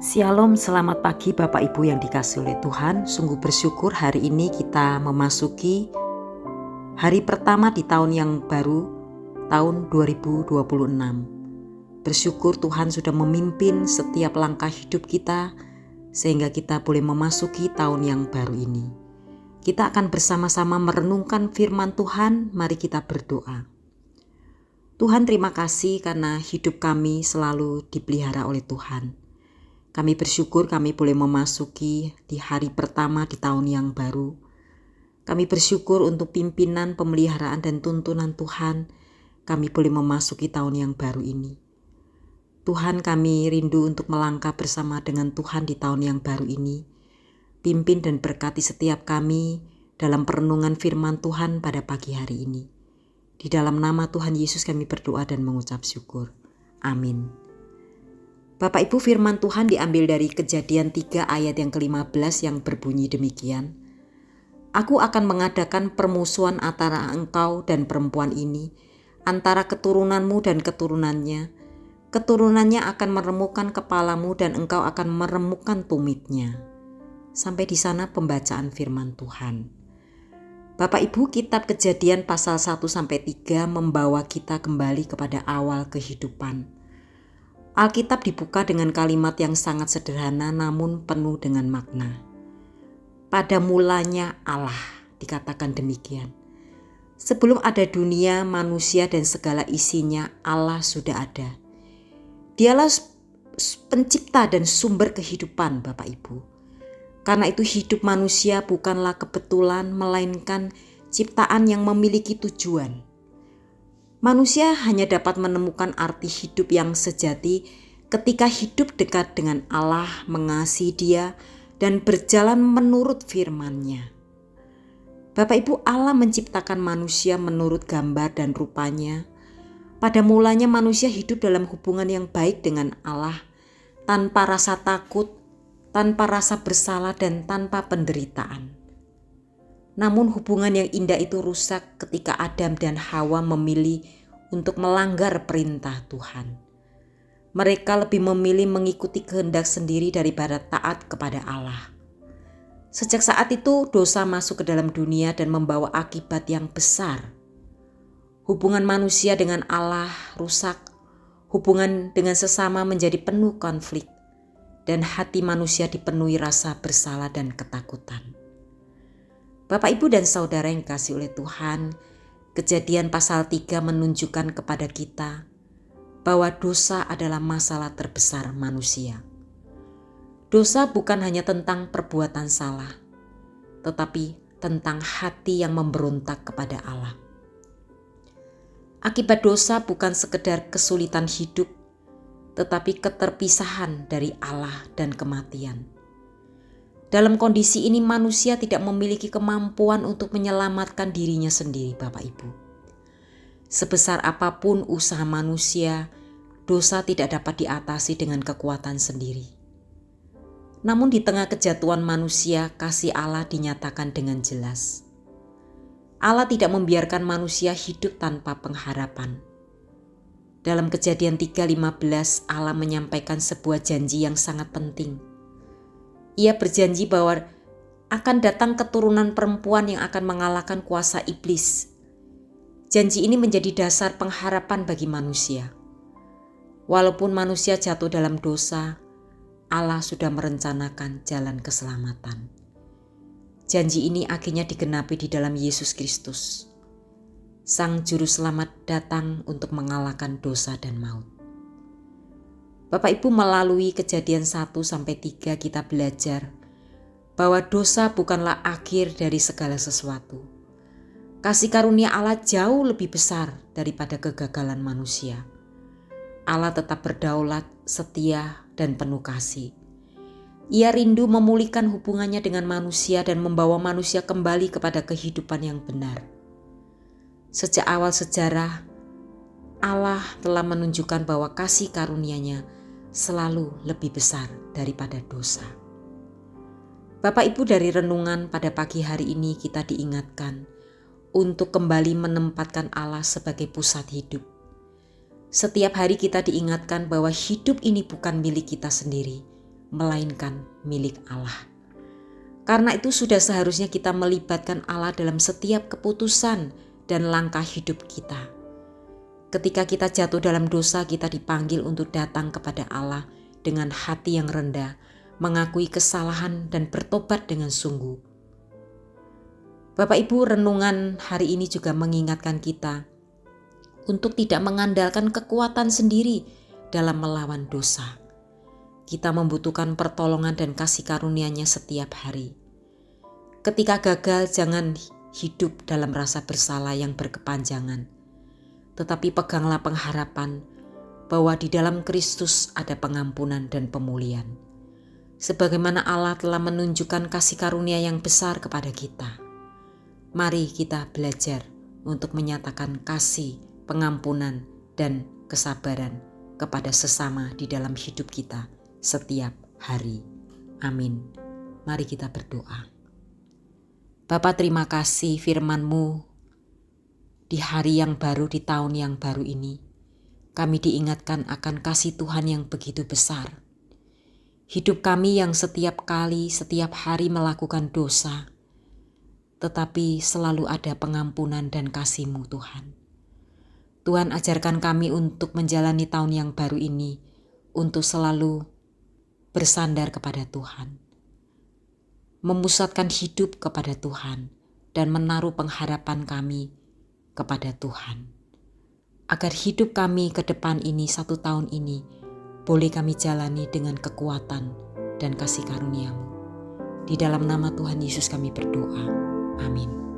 Shalom, selamat pagi Bapak Ibu yang dikasihi oleh Tuhan. Sungguh bersyukur hari ini kita memasuki hari pertama di tahun yang baru, tahun 2026. Bersyukur Tuhan sudah memimpin setiap langkah hidup kita sehingga kita boleh memasuki tahun yang baru ini. Kita akan bersama-sama merenungkan firman Tuhan. Mari kita berdoa. Tuhan, terima kasih karena hidup kami selalu dipelihara oleh Tuhan. Kami bersyukur kami boleh memasuki di hari pertama di tahun yang baru. Kami bersyukur untuk pimpinan, pemeliharaan dan tuntunan Tuhan. Kami boleh memasuki tahun yang baru ini. Tuhan, kami rindu untuk melangkah bersama dengan Tuhan di tahun yang baru ini. Pimpin dan berkati setiap kami dalam perenungan firman Tuhan pada pagi hari ini. Di dalam nama Tuhan Yesus kami berdoa dan mengucap syukur. Amin. Bapak Ibu, firman Tuhan diambil dari Kejadian 3 ayat yang ke-15 yang berbunyi demikian. Aku akan mengadakan permusuhan antara engkau dan perempuan ini, antara keturunanmu dan keturunannya. Keturunannya akan meremukkan kepalamu dan engkau akan meremukkan tumitnya. Sampai di sana pembacaan firman Tuhan. Bapak Ibu, kitab Kejadian pasal 1-3 membawa kita kembali kepada awal kehidupan. Alkitab dibuka dengan kalimat yang sangat sederhana namun penuh dengan makna. Pada mulanya Allah, dikatakan demikian. Sebelum ada dunia, manusia dan segala isinya, Allah sudah ada. Dialah pencipta dan sumber kehidupan, Bapak Ibu. Karena itu hidup manusia bukanlah kebetulan, melainkan ciptaan yang memiliki tujuan. Manusia hanya dapat menemukan arti hidup yang sejati ketika hidup dekat dengan Allah, mengasihi Dia, dan berjalan menurut firman-Nya. Bapak Ibu, Allah menciptakan manusia menurut gambar dan rupanya. Pada mulanya manusia hidup dalam hubungan yang baik dengan Allah, tanpa rasa takut, tanpa rasa bersalah, dan tanpa penderitaan. Namun hubungan yang indah itu rusak ketika Adam dan Hawa memilih untuk melanggar perintah Tuhan. Mereka lebih memilih mengikuti kehendak sendiri daripada taat kepada Allah. Sejak saat itu dosa masuk ke dalam dunia dan membawa akibat yang besar. Hubungan manusia dengan Allah rusak, hubungan dengan sesama menjadi penuh konflik, dan hati manusia dipenuhi rasa bersalah dan ketakutan. Bapak, Ibu, dan Saudara yang dikasihi oleh Tuhan, Kejadian pasal 3 menunjukkan kepada kita bahwa dosa adalah masalah terbesar manusia. Dosa bukan hanya tentang perbuatan salah, tetapi tentang hati yang memberontak kepada Allah. Akibat dosa bukan sekedar kesulitan hidup, tetapi keterpisahan dari Allah dan kematian. Dalam kondisi ini manusia tidak memiliki kemampuan untuk menyelamatkan dirinya sendiri, Bapak Ibu. Sebesar apapun usaha manusia, dosa tidak dapat diatasi dengan kekuatan sendiri. Namun di tengah kejatuhan manusia, kasih Allah dinyatakan dengan jelas. Allah tidak membiarkan manusia hidup tanpa pengharapan. Dalam Kejadian 3:15 Allah menyampaikan sebuah janji yang sangat penting. Ia berjanji bahwa akan datang keturunan perempuan yang akan mengalahkan kuasa iblis. Janji ini menjadi dasar pengharapan bagi manusia. Walaupun manusia jatuh dalam dosa, Allah sudah merencanakan jalan keselamatan. Janji ini akhirnya digenapi di dalam Yesus Kristus. Sang Juru Selamat datang untuk mengalahkan dosa dan maut. Bapak Ibu, melalui Kejadian 1-3 kita belajar bahwa dosa bukanlah akhir dari segala sesuatu. Kasih karunia Allah jauh lebih besar daripada kegagalan manusia. Allah tetap berdaulat, setia, dan penuh kasih. Ia rindu memulihkan hubungannya dengan manusia dan membawa manusia kembali kepada kehidupan yang benar. Sejak awal sejarah, Allah telah menunjukkan bahwa kasih karunia-Nya selalu lebih besar daripada dosa. Bapak Ibu, dari renungan pada pagi hari ini kita diingatkan untuk kembali menempatkan Allah sebagai pusat hidup. Setiap hari kita diingatkan bahwa hidup ini bukan milik kita sendiri, melainkan milik Allah. Karena itu sudah seharusnya kita melibatkan Allah dalam setiap keputusan dan langkah hidup kita. Ketika kita jatuh dalam dosa, kita dipanggil untuk datang kepada Allah dengan hati yang rendah, mengakui kesalahan dan bertobat dengan sungguh. Bapak Ibu, renungan hari ini juga mengingatkan kita untuk tidak mengandalkan kekuatan sendiri dalam melawan dosa. Kita membutuhkan pertolongan dan kasih karunia-Nya setiap hari. Ketika gagal, jangan hidup dalam rasa bersalah yang berkepanjangan, tetapi peganglah pengharapan bahwa di dalam Kristus ada pengampunan dan pemulihan. Sebagaimana Allah telah menunjukkan kasih karunia yang besar kepada kita, mari kita belajar untuk menyatakan kasih, pengampunan, dan kesabaran kepada sesama di dalam hidup kita setiap hari. Amin. Mari kita berdoa. Bapa, terima kasih firman-Mu di hari yang baru, di tahun yang baru ini. Kami diingatkan akan kasih Tuhan yang begitu besar. Hidup kami yang setiap kali, setiap hari melakukan dosa, tetapi selalu ada pengampunan dan kasih-Mu Tuhan. Tuhan, ajarkan kami untuk menjalani tahun yang baru ini, untuk selalu bersandar kepada Tuhan, memusatkan hidup kepada Tuhan, dan menaruh pengharapan kami kepada Tuhan. Agar hidup kami ke depan ini, 1 tahun ini, boleh kami jalani dengan kekuatan dan kasih karunia-Mu. Di dalam nama Tuhan Yesus kami berdoa. Amin.